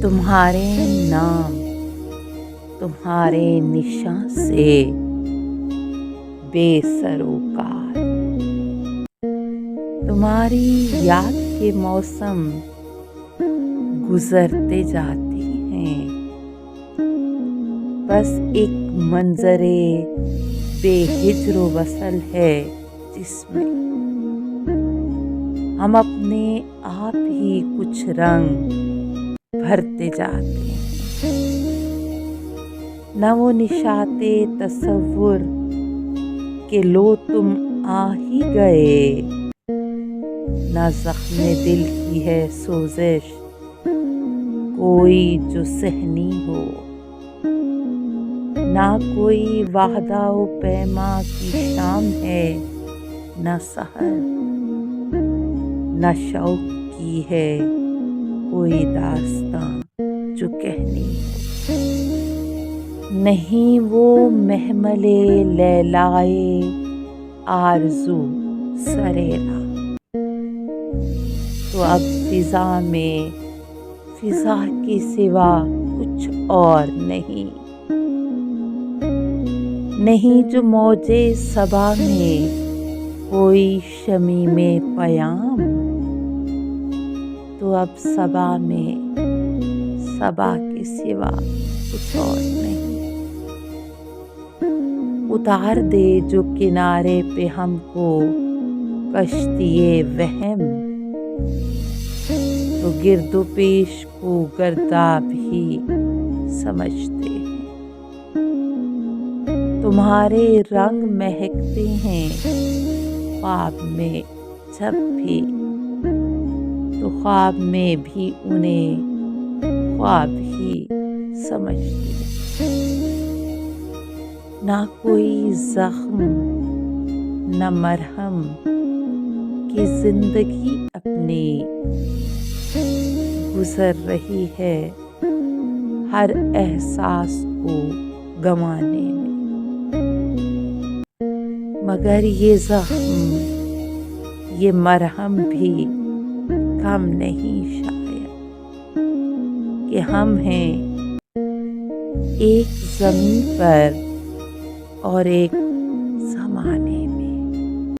تمہارے نام تمہارے نشاں سے بے سروکار، تمہاری یاد کے موسم گزرتے جاتے ہیں، بس ایک منظر بے ہجر و وصل ہے جس میں ہم اپنے آپ ہی کچھ رنگ بھرتے جاتے ہیں۔ نہ وہ نشاط تصور کہ لو تم آ ہی گئے، نہ زخم دل کی ہے سوزش کوئی جو سہنی ہو، نہ کوئی وعدہ و پیما کی شام ہے، نہ سحر، نہ شوق کی ہے کوئی داستاں جو کہنی ہو۔ نہیں وہ محمل لیلائے آرزو سریرا، تو اب فضا میں فضا کے سوا کچھ اور نہیں، نہیں جو موجے صبا میں کوئی شمیم پیام، تو اب صبا میں صبا کے سوا کچھ اور نہیں۔ اتار دے جو کنارے پہ ہم کو کشتی وہم، تو گرد و پیش کو گرداب ہی سمجھتے ہیں۔ تمہارے رنگ مہکتے ہیں خواب میں جب بھی، تو خواب میں بھی انہیں خواب ہی سمجھتے ہیں۔ نہ کوئی زخم نہ مرہم کہ زندگی اپنی گزر رہی ہے ہر احساس کو گنوانے میں، مگر یہ زخم یہ مرہم بھی کم نہیں شاید، کہ ہم ہیں ایک زمین پر اور ایک